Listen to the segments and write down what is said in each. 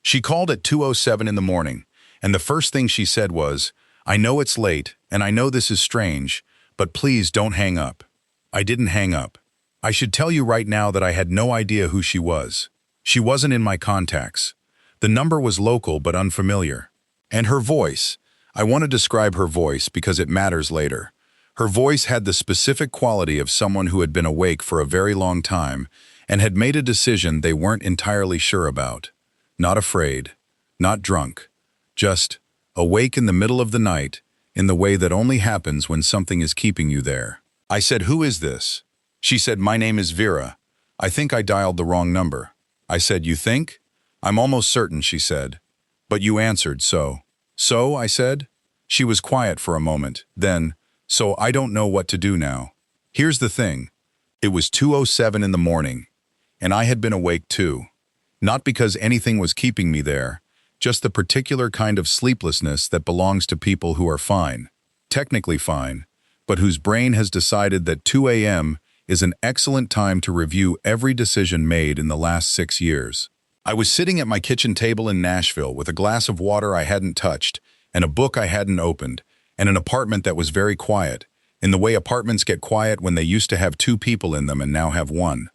She called at 2:07 in the morning, and the first thing she said was, "I know it's late, and I know this is strange, but please don't hang up." I didn't hang up. I should tell you right now that I had no idea who she was. She wasn't in my contacts. The number was local but unfamiliar. And her voice, I want to describe her voice because it matters later. Her voice had the specific quality of someone who had been awake for a very long time and had made a decision they weren't entirely sure about. Not afraid, not drunk, just awake in the middle of the night in the way that only happens when something is keeping you there. I said, "Who is this?" She said, "My name is Vera. I think I dialed the wrong number." I said, "You think?" "I'm almost certain," she said. "But you answered, so." "So?" I said. She was quiet for a moment, then, "So I don't know what to do now." Here's the thing. It was 2:07 in the morning, and I had been awake too. Not because anything was keeping me there, just the particular kind of sleeplessness that belongs to people who are fine, technically fine, but whose brain has decided that 2 a.m. is an excellent time to review every decision made in the last 6 years. I was sitting at my kitchen table in Nashville with a glass of water I hadn't touched, and a book I hadn't opened, and an apartment that was very quiet, in the way apartments get quiet when they used to have 2 people in them and now have 1.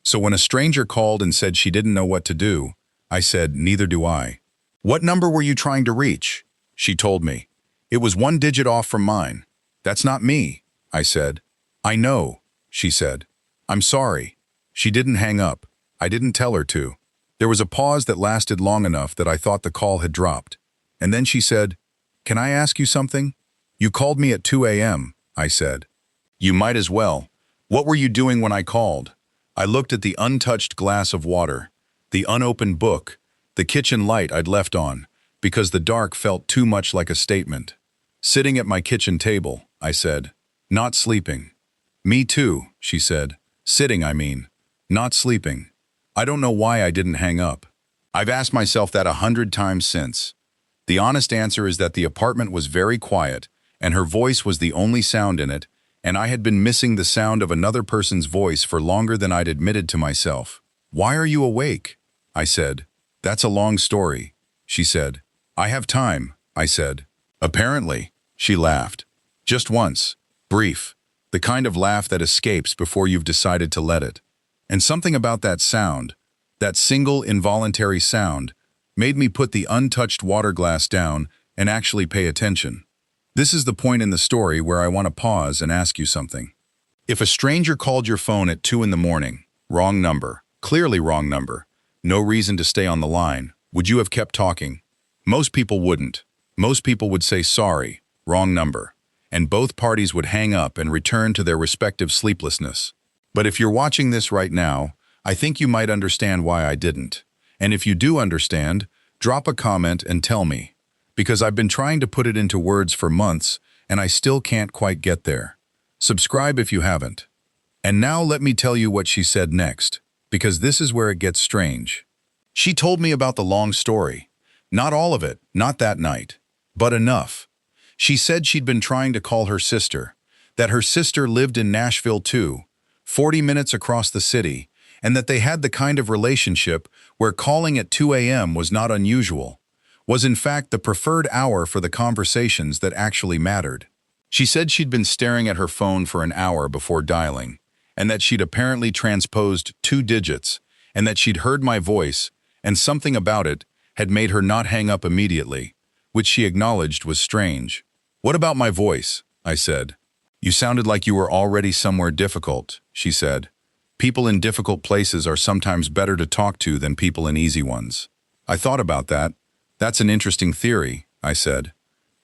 So when a stranger called and said she didn't know what to do, I said, "Neither do I." "What number were you trying to reach?" She told me. "It was 1 digit off from mine." "That's not me," I said. "I know," she said. "I'm sorry." She didn't hang up. I didn't tell her to. There was a pause that lasted long enough that I thought the call had dropped. And then she said, "Can I ask you something?" "You called me at 2 a.m., I said. "You might as well. What were you doing when I called?" I looked at the untouched glass of water, the unopened book, the kitchen light I'd left on, because the dark felt too much like a statement. "Sitting at my kitchen table," I said. "Not sleeping." "Me too," she said. "Sitting, I mean. Not sleeping." I don't know why I didn't hang up. I've asked myself that 100 times since. The honest answer is that the apartment was very quiet, and her voice was the only sound in it, and I had been missing the sound of another person's voice for longer than I'd admitted to myself. "Why are you awake?" I said. "That's a long story," she said. "I have time," I said. "Apparently," she laughed. "Just once. Brief. The kind of laugh that escapes before you've decided to let it. And something about that sound, that single involuntary sound, made me put the untouched water glass down and actually pay attention. This is the point in the story where I want to pause and ask you something. If a stranger called your phone at 2 in the morning, wrong number, clearly wrong number, no reason to stay on the line, would you have kept talking? Most people wouldn't. Most people would say sorry, wrong number, and both parties would hang up and return to their respective sleeplessness. But if you're watching this right now, I think you might understand why I didn't. And if you do understand, drop a comment and tell me. Because I've been trying to put it into words for months, and I still can't quite get there. Subscribe if you haven't. And now let me tell you what she said next, because this is where it gets strange. She told me about the long story. Not all of it, not that night, but enough. She said she'd been trying to call her sister, that her sister lived in Nashville too, 40 minutes across the city, and that they had the kind of relationship where calling at 2 a.m. was not unusual, was in fact the preferred hour for the conversations that actually mattered. She said she'd been staring at her phone for an hour before dialing, and that she'd apparently transposed 2 digits, and that she'd heard my voice, and something about it had made her not hang up immediately, which she acknowledged was strange. "What about my voice?" I said. "You sounded like you were already somewhere difficult," she said. "People in difficult places are sometimes better to talk to than people in easy ones." I thought about that. "That's an interesting theory," I said.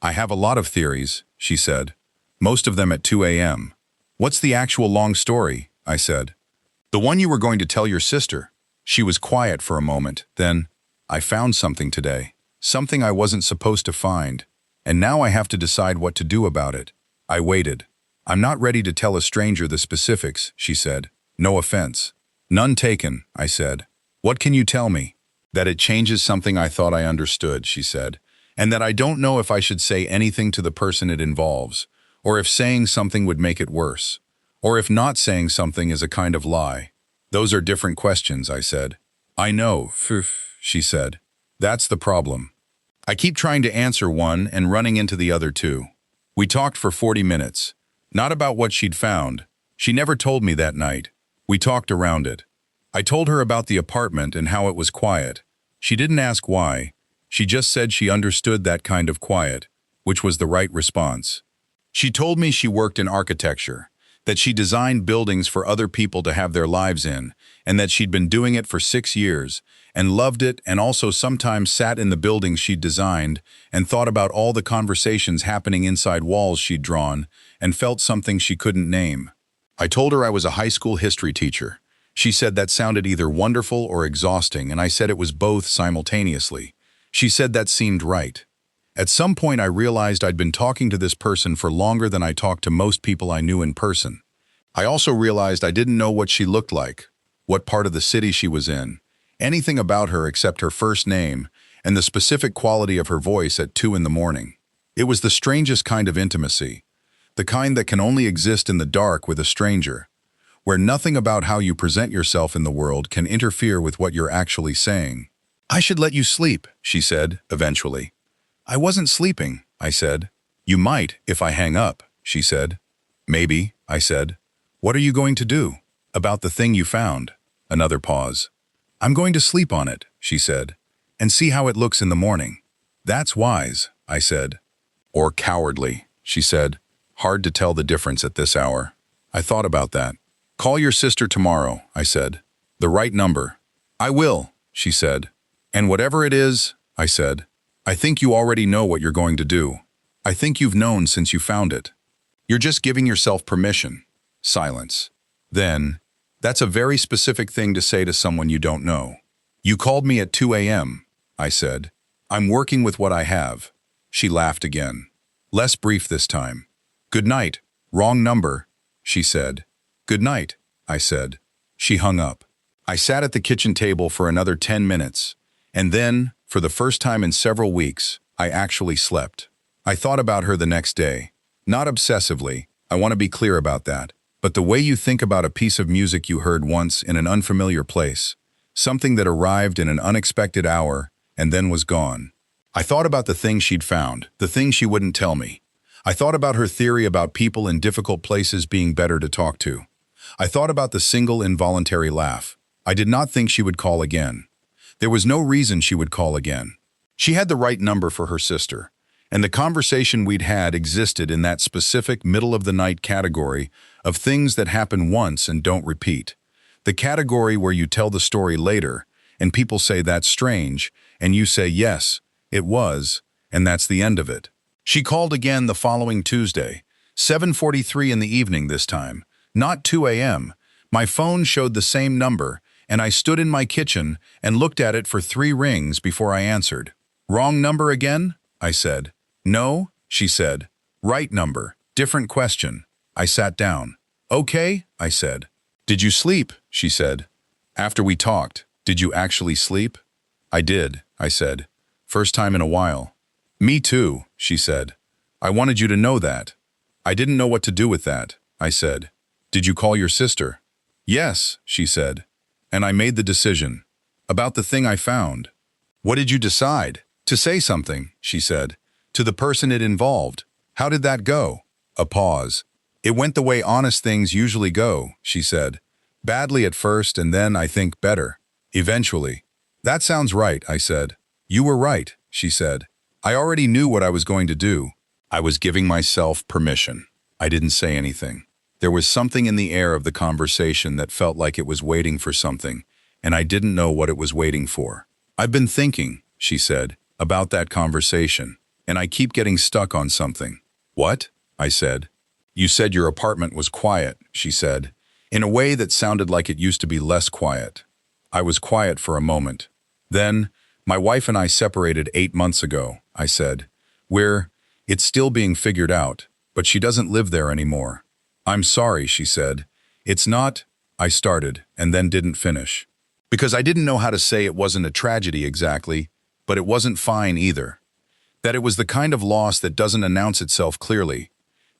"I have a lot of theories," she said. "Most of them at 2 a.m. "What's the actual long story?" I said. "The one you were going to tell your sister." She was quiet for a moment, then, "I found something today. Something I wasn't supposed to find. And now I have to decide what to do about it." I waited. "I'm not ready to tell a stranger the specifics," she said. "No offense." "None taken," I said. "What can you tell me?" "That it changes something I thought I understood," she said, "and that I don't know if I should say anything to the person it involves, or if saying something would make it worse, or if not saying something is a kind of lie." "Those are different questions," I said. "I know," she said. That's the problem. I keep trying to answer one and running into the other too. We talked for 40 minutes. Not about what she'd found. She never told me that night. We talked around it. I told her about the apartment and how it was quiet. She didn't ask why. She just said she understood that kind of quiet, which was the right response. She told me she worked in architecture, that she designed buildings for other people to have their lives in, and that she'd been doing it for 6 years, and loved it, and also sometimes sat in the buildings she'd designed and thought about all the conversations happening inside walls she'd drawn and felt something she couldn't name. I told her I was a high school history teacher. She said that sounded either wonderful or exhausting, and I said it was both simultaneously. She said that seemed right. At some point I realized I'd been talking to this person for longer than I talked to most people I knew in person. I also realized I didn't know what she looked like, what part of the city she was in, anything about her except her first name and the specific quality of her voice at 2 in the morning. It was the strangest kind of intimacy, the kind that can only exist in the dark with a stranger, where nothing about how you present yourself in the world can interfere with what you're actually saying. "I should let you sleep," she said, eventually. "I wasn't sleeping," I said. "You might if I hang up," she said. "Maybe," I said. "What are you going to do?" "About the thing you found." Another pause. "I'm going to sleep on it," she said, "and see how it looks in the morning." "That's wise," I said. "Or cowardly," she said. "Hard to tell the difference at this hour." I thought about that. "Call your sister tomorrow," I said. "The right number." "I will," she said. "And whatever it is," I said, "I think you already know what you're going to do. I think you've known since you found it. You're just giving yourself permission." Silence. Then, "That's a very specific thing to say to someone you don't know." "You called me at 2 a.m., I said. "I'm working with what I have." She laughed again. Less brief this time. "Good night. Wrong number," she said. "Good night," I said. She hung up. I sat at the kitchen table for another 10 minutes, and then, for the first time in several weeks, I actually slept. I thought about her the next day. Not obsessively, I want to be clear about that, but the way you think about a piece of music you heard once in an unfamiliar place, something that arrived in an unexpected hour and then was gone. I thought about the things she'd found, the things she wouldn't tell me. I thought about her theory about people in difficult places being better to talk to. I thought about the single involuntary laugh. I did not think she would call again. There was no reason she would call again. She had the right number for her sister, and the conversation we'd had existed in that specific middle-of-the-night category of things that happen once and don't repeat. The category where you tell the story later, and people say that's strange, and you say yes, it was, and that's the end of it. She called again the following Tuesday, 7:43 in the evening this time, not 2 a.m. My phone showed the same number, and I stood in my kitchen and looked at it for 3 rings before I answered. "Wrong number again?" I said. "No," she said. "Right number. Different question." I sat down. "Okay," I said. "Did you sleep?" she said. "After we talked, did you actually sleep?" "I did," I said. "First time in a while." "Me too," she said. "I wanted you to know that." "I didn't know what to do with that," I said. "Did you call your sister?" "Yes," she said. "And I made the decision. About the thing I found." "What did you decide?" "To say something," she said. "To the person it involved." "How did that go?" A pause. "It went the way honest things usually go," she said. "Badly at first and then, I think, better. Eventually." "That sounds right," I said. "You were right," she said. "I already knew what I was going to do." I was giving myself permission. I didn't say anything. There was something in the air of the conversation that felt like it was waiting for something, and I didn't know what it was waiting for. "I've been thinking," she said, "about that conversation, and I keep getting stuck on something." "What?" I said. "You said your apartment was quiet," she said, in a way that sounded like it used to be less quiet. I was quiet for a moment. Then, "My wife and I separated 8 months ago," I said. It's still being figured out, but she doesn't live there anymore." "I'm sorry," she said. "It's not," I started, and then didn't finish. Because I didn't know how to say it wasn't a tragedy exactly, but it wasn't fine either. That it was the kind of loss that doesn't announce itself clearly,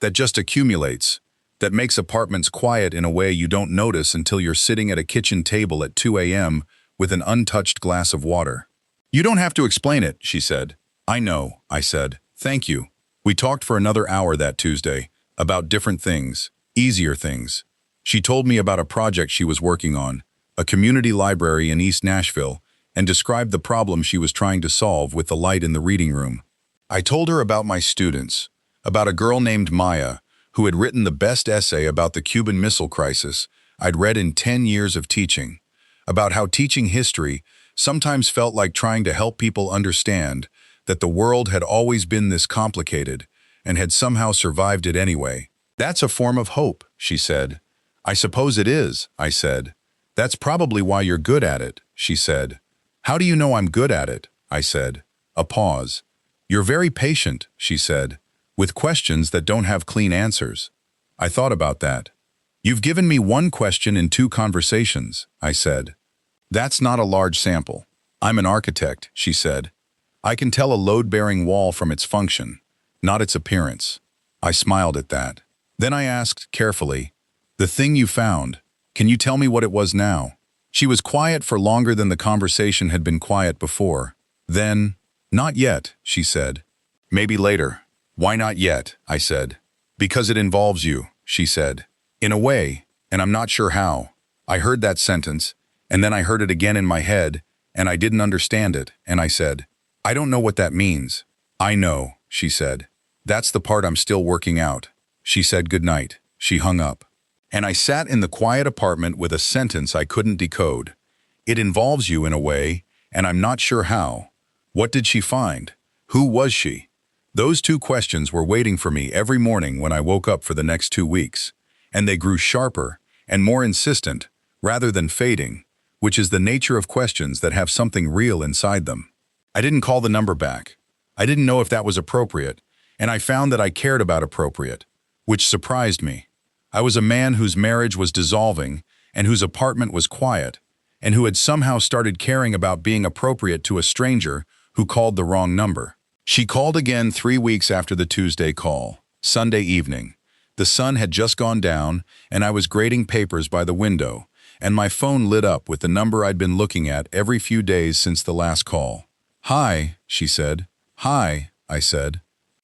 that just accumulates, that makes apartments quiet in a way you don't notice until you're sitting at a kitchen table at 2 a.m. with an untouched glass of water. You don't have to explain it, she said. I know, I said. Thank you. We talked for another hour that Tuesday, about different things, easier things. She told me about a project she was working on, a community library in East Nashville, and described the problem she was trying to solve with the light in the reading room. I told her about my students, about a girl named Maya, who had written the best essay about the Cuban Missile Crisis I'd read in 10 years of teaching, about how teaching history sometimes felt like trying to help people understand that the world had always been this complicated and had somehow survived it anyway. That's a form of hope, she said. I suppose it is, I said. That's probably why you're good at it, she said. How do you know I'm good at it? I said. A pause. You're very patient, she said, with questions that don't have clean answers. I thought about that. You've given me one question in 2 conversations, I said. That's not a large sample. I'm an architect, she said. I can tell a load-bearing wall from its function, not its appearance. I smiled at that. Then I asked, carefully, the thing you found, can you tell me what it was now? She was quiet for longer than the conversation had been quiet before. Then, not yet, she said. Maybe later. Why not yet? I said. Because it involves you, she said. In a way, and I'm not sure how. I heard that sentence, and then I heard it again in my head, and I didn't understand it, and I said, I don't know what that means. I know, she said. That's the part I'm still working out. She said goodnight. She hung up. And I sat in the quiet apartment with a sentence I couldn't decode. It involves you in a way, and I'm not sure how. What did she find? Who was she? Those 2 questions were waiting for me every morning when I woke up for the next 2 weeks, and they grew sharper and more insistent, rather than fading, which is the nature of questions that have something real inside them. I didn't call the number back. I didn't know if that was appropriate, and I found that I cared about appropriate, which surprised me. I was a man whose marriage was dissolving and whose apartment was quiet, and who had somehow started caring about being appropriate to a stranger who called the wrong number. She called again 3 weeks after the Tuesday call, Sunday evening. The sun had just gone down, and I was grading papers by the window, and my phone lit up with the number I'd been looking at every few days since the last call. Hi, she said. Hi, I said.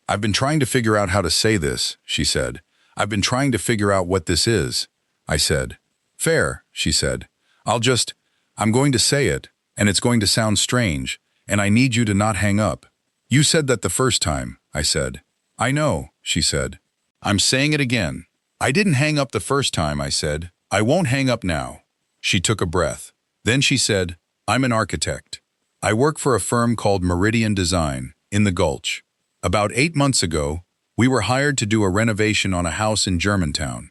I've been trying to figure out how to say this, she said. I've been trying to figure out what this is, I said. Fair, she said. I'm going to say it, and it's going to sound strange, and I need you to not hang up. You said that the first time, I said. I know, she said. I'm saying it again. I didn't hang up the first time, I said. I won't hang up now. She took a breath. Then she said, I'm an architect. I work for a firm called Meridian Design, in the Gulch. About 8 months ago, we were hired to do a renovation on a house in Germantown.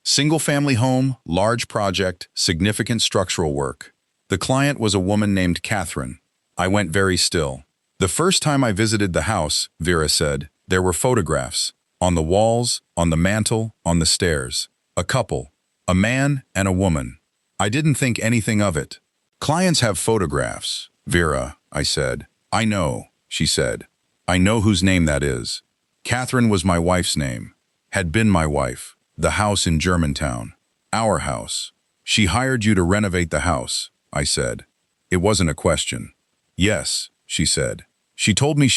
Single-family home, large project, significant structural work. The client was a woman named Catherine. I went very still. The first time I visited the house, Vera said, there were photographs. On the walls, on the mantel, on the stairs. A couple. A man and a woman. I didn't think anything of it. Clients have photographs, Vera, I said. I know, she said. I know whose name that is. Catherine was my wife's name. Had been my wife. The house in Germantown. Our house. She hired you to renovate the house, I said. It wasn't a question. Yes, she said. She told me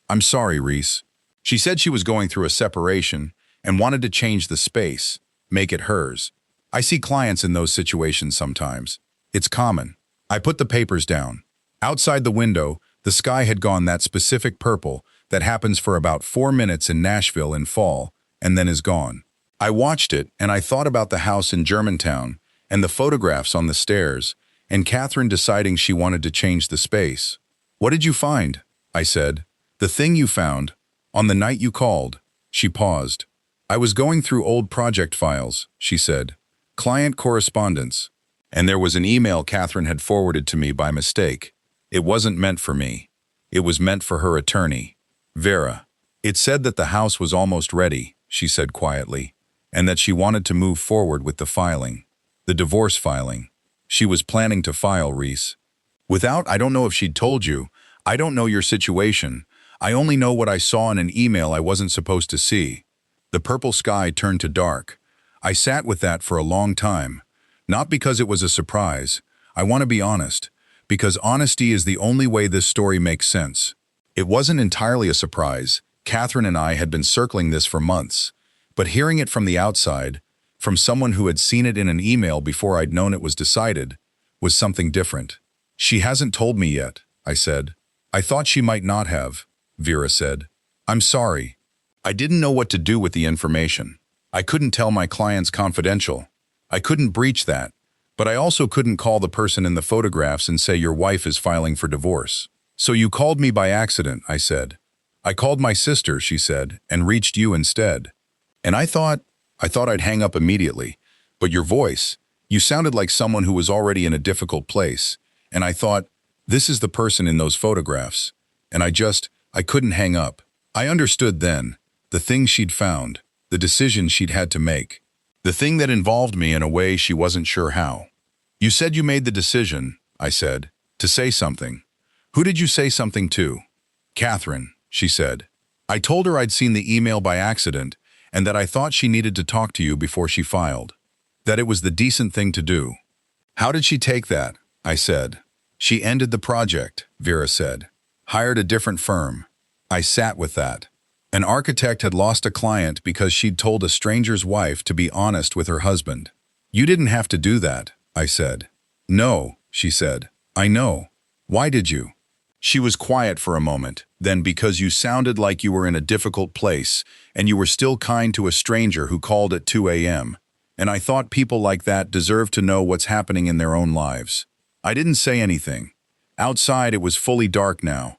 I'm sorry, Rhys. She said she was going through a separation and wanted to change the space, make it hers. I see clients in those situations sometimes. It's common. I put the papers down. Outside the window, the sky had gone that specific purple that happens for about 4 minutes in Nashville in fall and then is gone. I watched it and I thought about the house in Germantown and the photographs on the stairs and Catherine deciding she wanted to change the space. What did you find? I said. The thing you found. On the night you called. She paused. I was going through old project files, she said. Client correspondence. And there was an email Catherine had forwarded to me by mistake. It wasn't meant for me. It was meant for her attorney. Vera. It said that the house was almost ready, she said quietly, and that she wanted to move forward with the filing. The divorce filing. She was planning to file, Rhys. I don't know if she'd told you. I don't know your situation. I only know what I saw in an email I wasn't supposed to see. The purple sky turned to dark. I sat with that for a long time. Not because it was a surprise. I want to be honest. because honesty is the only way this story makes sense. It wasn't entirely a surprise. Catherine and I had been circling this for months, but hearing it from the outside, from someone who had seen it in an email before I'd known it was decided, was something different. "She hasn't told me yet," I said. "I thought she might not have," Vera said. "I'm sorry. I didn't know what to do with the information. I couldn't tell my clients confidential. I couldn't breach that, but I also couldn't call the person in the photographs and say your wife is filing for divorce. So you called me by accident," I said. "I called my sister," she said, "and reached you instead. And I thought I'd hang up immediately. But your voice, you sounded like someone who was already in a difficult place. And I thought, this is the person in those photographs. And I couldn't hang up. I understood then, the things she'd found, the decisions she'd had to make, the thing that involved me in a way she wasn't sure how. You said you made the decision," I said, "to say something. Who did you say something to?" "Catherine," she said. "I told her I'd seen the email by accident and that I thought she needed to talk to you before she filed. That it was the decent thing to do." "How did she take that?" I said. "She ended the project," Vera said. "Hired a different firm." I sat with that. An architect had lost a client because she'd told a stranger's wife to be honest with her husband. "You didn't have to do that," I said. "No," she said. "I know. Why did you?" She was quiet for a moment. "Then because you sounded like you were in a difficult place, and you were still kind to a stranger who called at 2 a.m. And I thought people like that deserve to know what's happening in their own lives." I didn't say anything. Outside it was fully dark now.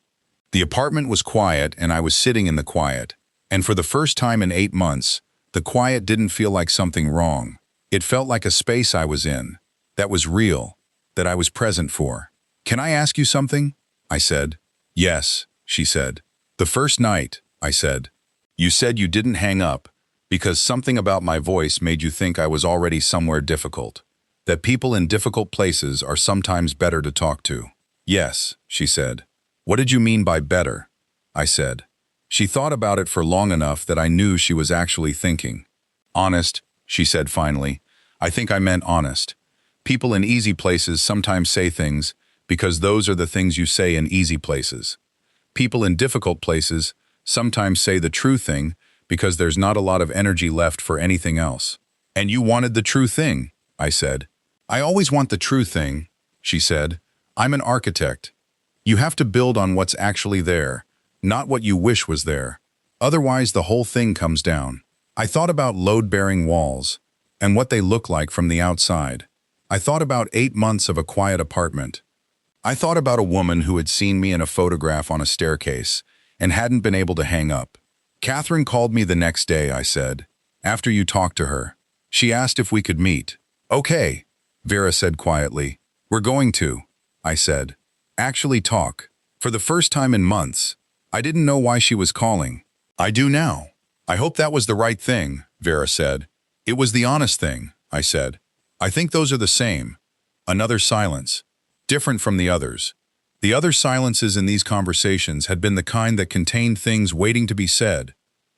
The apartment was quiet and I was sitting in the quiet. And for the first time in 8 months, the quiet didn't feel like something wrong. It felt like a space I was in, that was real, that I was present for. "Can I ask you something?" I said. "Yes," she said. "The first night," I said, "you said you didn't hang up because something about my voice made you think I was already somewhere difficult, that people in difficult places are sometimes better to talk to." "Yes," she said. "What did you mean by better?" I said. She thought about it for long enough that I knew she was actually thinking. "Honest," she said finally. "I think I meant honest. People in easy places sometimes say things because those are the things you say in easy places. People in difficult places sometimes say the true thing because there's not a lot of energy left for anything else." "And you wanted the true thing," I said. "I always want the true thing," she said. "I'm an architect. You have to build on what's actually there, not what you wish was there. Otherwise, the whole thing comes down." I thought about load-bearing walls and what they look like from the outside. I thought about 8 months of a quiet apartment. I thought about a woman who had seen me in a photograph on a staircase and hadn't been able to hang up. "Catherine called me the next day," I said, "after you talked to her. She asked if we could meet." "Okay," Vera said quietly. "We're going to," I said. "Actually talk." For the first time in months, I didn't know why she was calling. I do now. "I hope that was the right thing," Vera said. "It was the honest thing," I said. "I think those are the same." Another silence. Different from the others. The other silences in these conversations had been the kind that contained things waiting to be said.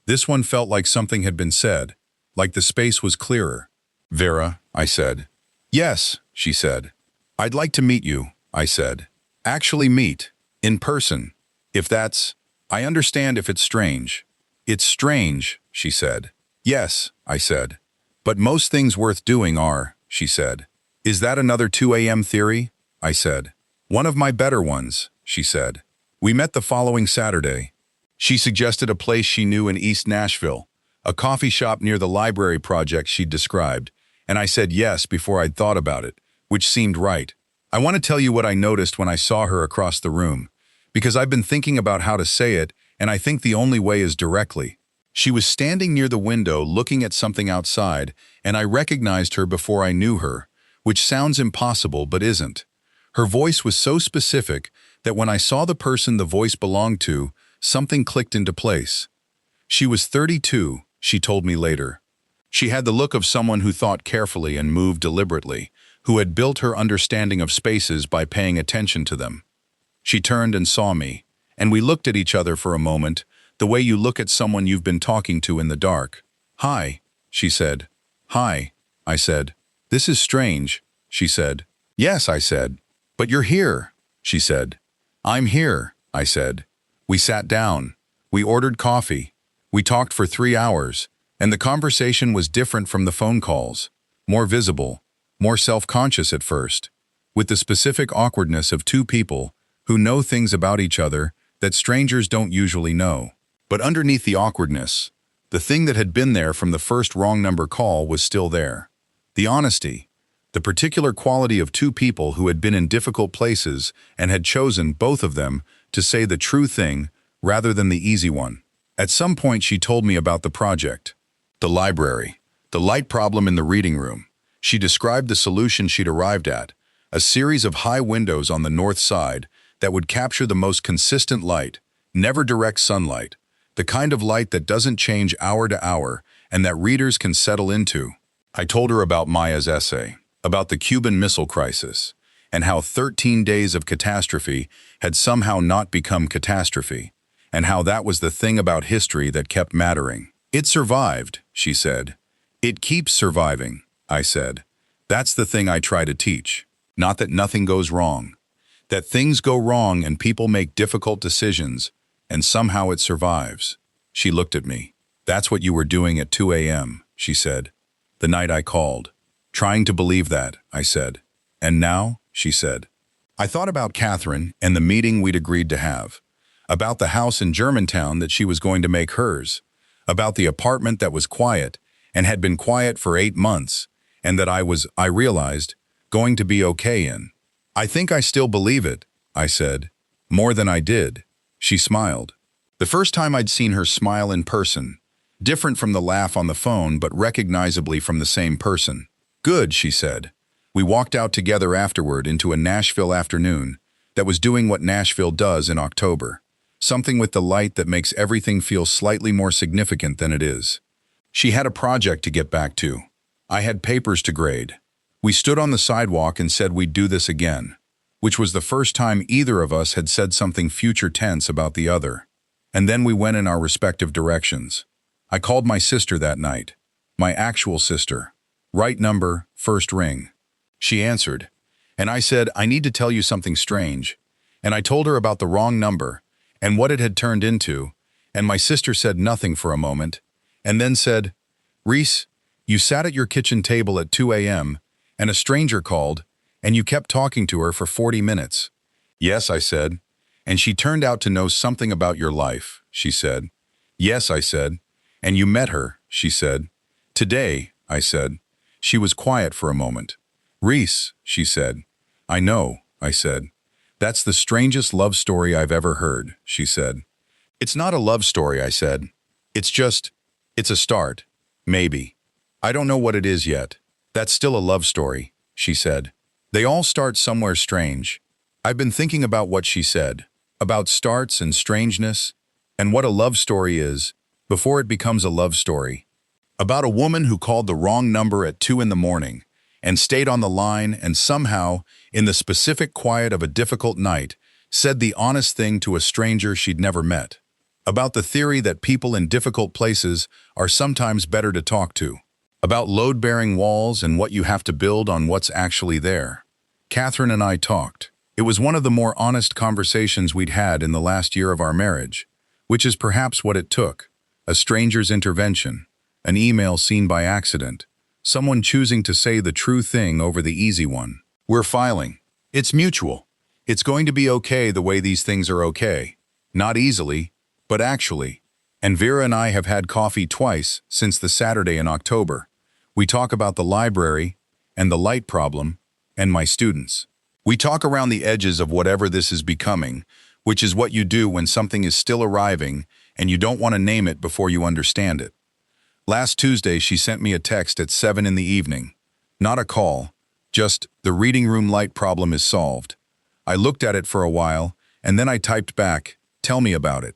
This one felt like something had been said, like the space was clearer. "Vera," I said. "Yes," she said. "I'd like to meet you," I said. "Actually meet, in person. If that's, I understand if it's strange." "It's strange," she said. "Yes," I said. "But most things worth doing are," she said. "Is that another 2 a.m. theory?" I said. "One of my better ones," she said. We met the following Saturday. She suggested a place she knew in East Nashville, a coffee shop near the library project she'd described, and I said yes before I'd thought about it, which seemed right. I want to tell you what I noticed when I saw her across the room, because I've been thinking about how to say it, and I think the only way is directly. She was standing near the window looking at something outside, and I recognized her before I knew her, which sounds impossible but isn't. Her voice was so specific that when I saw the person the voice belonged to, something clicked into place. She was 32, she told me later. She had the look of someone who thought carefully and moved deliberately, who had built her understanding of spaces by paying attention to them. She turned and saw me, and we looked at each other for a moment, the way you look at someone you've been talking to in the dark. "Hi," she said. "Hi," I said. "This is strange," she said. "Yes," I said. "But you're here," she said. I'm here, I said. We sat down. We ordered coffee. We talked for 3 hours, and the conversation was different from the phone calls, more visible, more self-conscious at first, with the specific awkwardness of two people who know things about each other that strangers don't usually know. But underneath the awkwardness, the thing that had been there from the first wrong number call was still there. The honesty, the particular quality of two people who had been in difficult places and had chosen, both of them, to say the true thing rather than the easy one. At some point she told me about the project. The library, the light problem in the reading room. She described the solution she'd arrived at, a series of high windows on the north side that would capture the most consistent light, never direct sunlight, the kind of light that doesn't change hour to hour and that readers can settle into. I told her about Maya's essay, about the Cuban Missile Crisis, and how 13 days of catastrophe had somehow not become catastrophe, and how that was the thing about history that kept mattering. It survived, she said. It keeps surviving, I said. That's the thing I try to teach. Not that nothing goes wrong. That things go wrong and people make difficult decisions, and somehow it survives. She looked at me. That's what you were doing at 2 a.m., she said. The night I called. Trying to believe that, I said. And now, she said. I thought about Catherine and the meeting we'd agreed to have. About the house in Germantown that she was going to make hers. About the apartment that was quiet and had been quiet for 8 months, and that I realized, going to be okay in. I think I still believe it, I said. More than I did. She smiled. The first time I'd seen her smile in person, different from the laugh on the phone but recognizably from the same person. Good, she said. We walked out together afterward into a Nashville afternoon that was doing what Nashville does in October. Something with the light that makes everything feel slightly more significant than it is. She had a project to get back to. I had papers to grade. We stood on the sidewalk and said we'd do this again, which was the first time either of us had said something future tense about the other. And then we went in our respective directions. I called my sister that night. My actual sister. Right number, first ring. She answered, and I said, I need to tell you something strange. And I told her about the wrong number and what it had turned into, and my sister said nothing for a moment, and then said, Rhys, you sat at your kitchen table at 2 a.m., and a stranger called, and you kept talking to her for 40 minutes. Yes, I said. And she turned out to know something about your life, she said. Yes, I said. And you met her, she said. Today, I said. She was quiet for a moment. Rhys, she said. I know, I said. That's the strangest love story I've ever heard, she said. It's not a love story, I said. It's a start. Maybe. I don't know what it is yet. That's still a love story, she said. They all start somewhere strange. I've been thinking about what she said, about starts and strangeness, and what a love story is, before it becomes a love story. About a woman who called the wrong number at 2 in the morning, and stayed on the line and somehow, in the specific quiet of a difficult night, said the honest thing to a stranger she'd never met. About the theory that people in difficult places are sometimes better to talk to. About load-bearing walls and what you have to build on what's actually there. Catherine and I talked. It was one of the more honest conversations we'd had in the last year of our marriage, which is perhaps what it took. A stranger's intervention, an email seen by accident, someone choosing to say the true thing over the easy one. We're filing. It's mutual. It's going to be okay the way these things are okay. Not easily, but actually. And Vera and I have had coffee twice since the Saturday in October. We talk about the library and the light problem and my students. We talk around the edges of whatever this is becoming, which is what you do when something is still arriving and you don't want to name it before you understand it. Last Tuesday, she sent me a text at 7 in the evening. Not a call, just the reading room light problem is solved. I looked at it for a while, and then I typed back, tell me about it.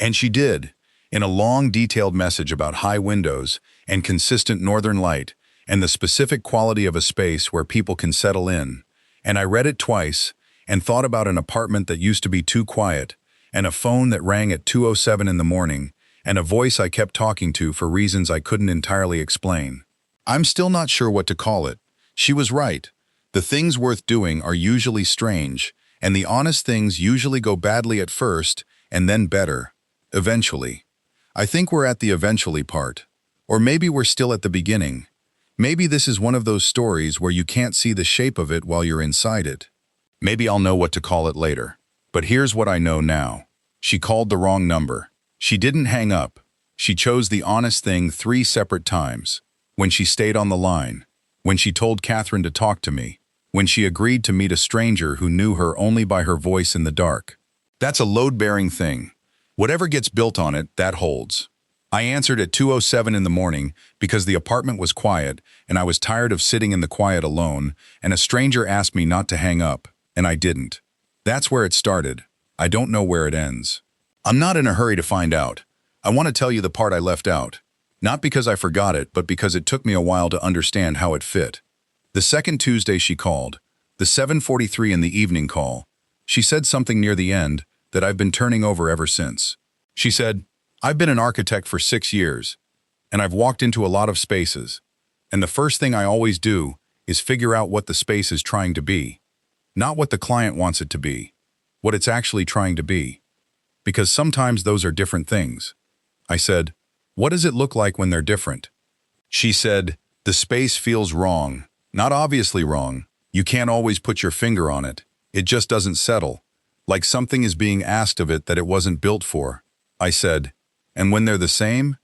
And she did, in a long, detailed message about high windows and consistent northern light and the specific quality of a space where people can settle in. And I read it twice and thought about an apartment that used to be too quiet and a phone that rang at 2:07 in the morning and a voice I kept talking to for reasons I couldn't entirely explain. I'm still not sure what to call it. She was right. The things worth doing are usually strange, And the honest things usually go badly at first, and then better. Eventually. I think we're at the eventually part. Or maybe we're still at the beginning. Maybe this is one of those stories where you can't see the shape of it while you're inside it. Maybe I'll know what to call it later. But here's what I know now. She called the wrong number. She didn't hang up. She chose the honest thing 3 separate times. When she stayed on the line. When she told Catherine to talk to me. When she agreed to meet a stranger who knew her only by her voice in the dark. That's a load-bearing thing. Whatever gets built on it, that holds. I answered at 2:07 in the morning because the apartment was quiet and I was tired of sitting in the quiet alone, and a stranger asked me not to hang up, and I didn't. That's where it started. I don't know where it ends. I'm not in a hurry to find out. I want to tell you the part I left out. Not because I forgot it, but because it took me a while to understand how it fit. The second Tuesday she called, the 7:43 in the evening call, she said something near the end that I've been turning over ever since. She said, "I've been an architect for 6 years, and I've walked into a lot of spaces, and the first thing I always do is figure out what the space is trying to be. Not what the client wants it to be, what it's actually trying to be. Because sometimes those are different things." I said, "What does it look like when they're different?" She said, "The space feels wrong. Not obviously wrong. You can't always put your finger on it. It just doesn't settle. Like something is being asked of it that it wasn't built for." I said, "And when they're the same?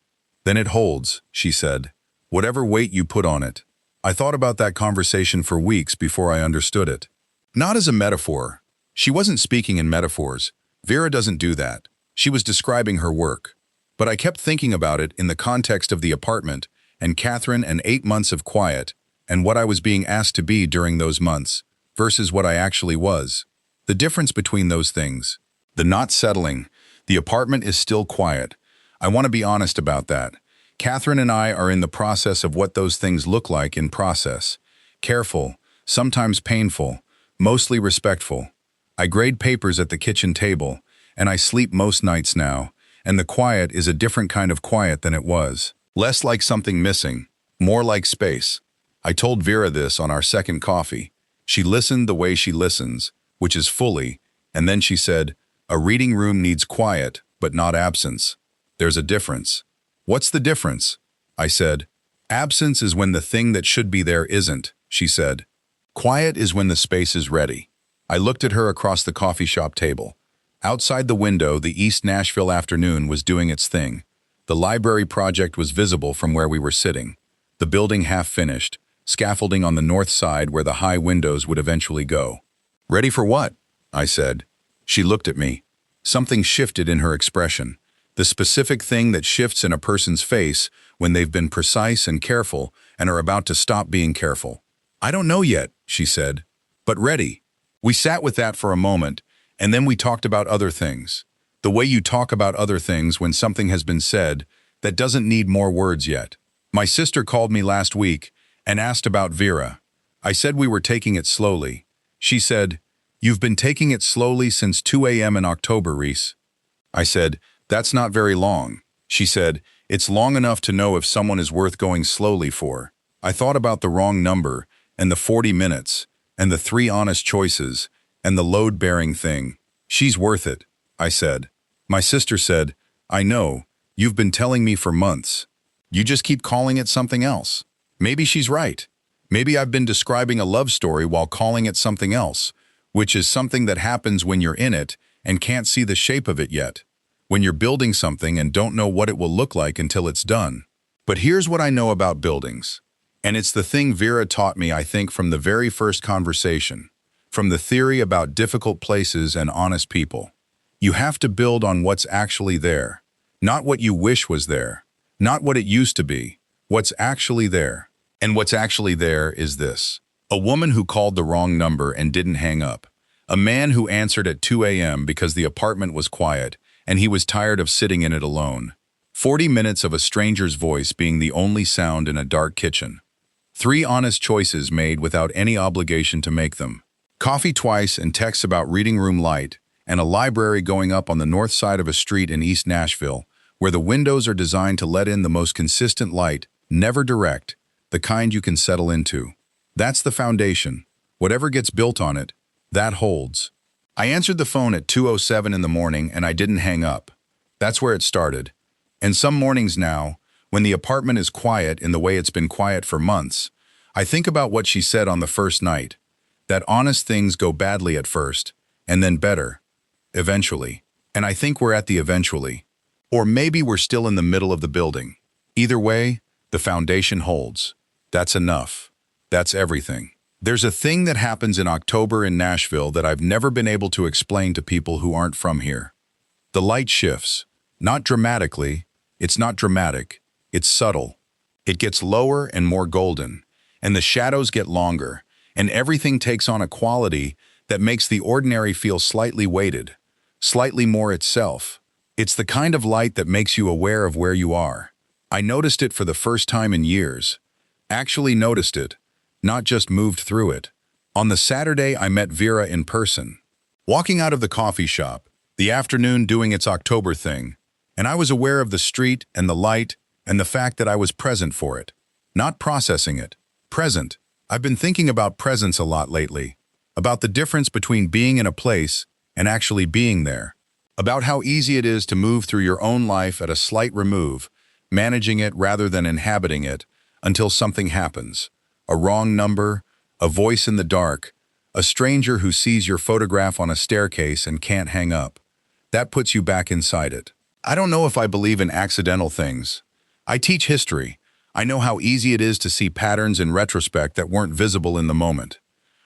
Then it holds," she said. "Whatever weight you put on it." I thought about that conversation for weeks before I understood it. Not as a metaphor. She wasn't speaking in metaphors. Vera doesn't do that. She was describing her work. But I kept thinking about it in the context of the apartment, and Catherine and 8 months of quiet, and what I was being asked to be during those months, versus what I actually was. The difference between those things. The not settling. The apartment is still quiet. I want to be honest about that. Catherine and I are in the process of what those things look like in process. Careful, sometimes painful, mostly respectful. I grade papers at the kitchen table, and I sleep most nights now, and the quiet is a different kind of quiet than it was. Less like something missing, more like space. I told Vera this on our second coffee. She listened the way she listens, which is fully, and then she said, "A reading room needs quiet, but not absence. There's a difference." "What's the difference?" I said. "Absence is when the thing that should be there isn't," she said. "Quiet is when the space is ready." I looked at her across the coffee shop table. Outside the window, the East Nashville afternoon was doing its thing. The library project was visible from where we were sitting. The building half finished, scaffolding on the north side where the high windows would eventually go. "Ready for what?" I said. She looked at me. Something shifted in her expression. The specific thing that shifts in a person's face when they've been precise and careful and are about to stop being careful. "I don't know yet," she said, "but ready." We sat with that for a moment, and then we talked about other things. The way you talk about other things when something has been said that doesn't need more words yet. My sister called me last week and asked about Vera. I said we were taking it slowly. She said, "You've been taking it slowly since 2 a.m. in October, Rhys." I said, "That's not very long." She said, "It's long enough to know if someone is worth going slowly for." I thought about the wrong number, and the 40 minutes, and the 3 honest choices, and the load-bearing thing. "She's worth it," I said. My sister said, "I know, you've been telling me for months. You just keep calling it something else." Maybe she's right. Maybe I've been describing a love story while calling it something else, which is something that happens when you're in it and can't see the shape of it yet. When you're building something and don't know what it will look like until it's done. But here's what I know about buildings. And it's the thing Vera taught me, I think, from the very first conversation. From the theory about difficult places and honest people. You have to build on what's actually there. Not what you wish was there. Not what it used to be. What's actually there. And what's actually there is this. A woman who called the wrong number and didn't hang up. A man who answered at 2 a.m. because the apartment was quiet and he was tired of sitting in it alone. 40 minutes of a stranger's voice being the only sound in a dark kitchen. 3 honest choices made without any obligation to make them. Coffee twice and texts about reading room light, and a library going up on the north side of a street in East Nashville, where the windows are designed to let in the most consistent light, never direct, the kind you can settle into. That's the foundation. Whatever gets built on it, that holds. I answered the phone at 2:07 in the morning and I didn't hang up. That's where it started. And some mornings now, when the apartment is quiet in the way it's been quiet for months, I think about what she said on the first night. That honest things go badly at first, and then better. Eventually. And I think we're at the eventually. Or maybe we're still in the middle of the building. Either way, the foundation holds. That's enough. That's everything. There's a thing that happens in October in Nashville that I've never been able to explain to people who aren't from here. The light shifts. Not dramatically. It's not dramatic. It's subtle. It gets lower and more golden, and the shadows get longer, and everything takes on a quality that makes the ordinary feel slightly weighted, slightly more itself. It's the kind of light that makes you aware of where you are. I noticed it for the first time in years. Actually noticed it, not just moved through it. On the Saturday, I met Vera in person. Walking out of the coffee shop, the afternoon doing its October thing, and I was aware of the street and the light and the fact that I was present for it. Not processing it. Present. I've been thinking about presence a lot lately. About the difference between being in a place and actually being there. About how easy it is to move through your own life at a slight remove, managing it rather than inhabiting it, until something happens. A wrong number, a voice in the dark, a stranger who sees your photograph on a staircase and can't hang up. That puts you back inside it. I don't know if I believe in accidental things. I teach history. I know how easy it is to see patterns in retrospect that weren't visible in the moment.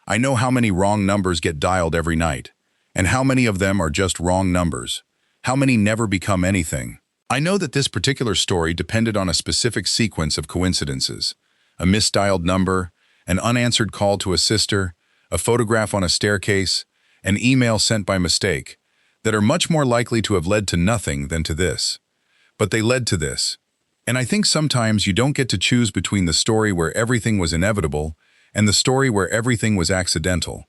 I know how many wrong numbers get dialed every night, and how many of them are just wrong numbers. How many never become anything. I know that this particular story depended on a specific sequence of coincidences. A misdialed number, an unanswered call to a sister, a photograph on a staircase, an email sent by mistake, that are much more likely to have led to nothing than to this. But they led to this. And I think sometimes you don't get to choose between the story where everything was inevitable and the story where everything was accidental.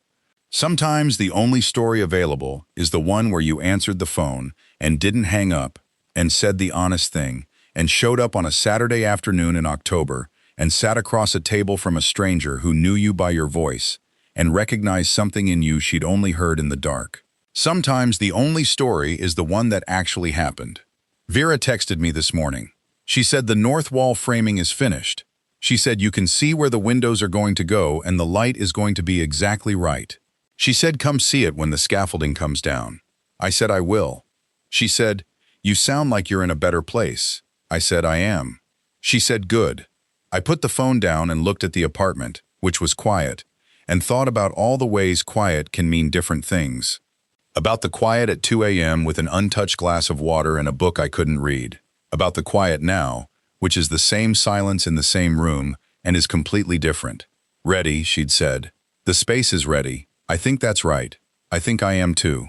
Sometimes the only story available is the one where you answered the phone and didn't hang up and said the honest thing and showed up on a Saturday afternoon in October and sat across a table from a stranger who knew you by your voice and recognized something in you she'd only heard in the dark. Sometimes the only story is the one that actually happened. Vera texted me this morning. She said the north wall framing is finished. She said you can see where the windows are going to go and the light is going to be exactly right. She said come see it when the scaffolding comes down. I said I will. She said, you sound like you're in a better place. I said I am. She said good. I put the phone down and looked at the apartment, which was quiet, and thought about all the ways quiet can mean different things. About the quiet at 2 a.m. with an untouched glass of water and a book I couldn't read. About the quiet now, which is the same silence in the same room and is completely different. Ready, she'd said. The space is ready. I think that's right. I think I am too.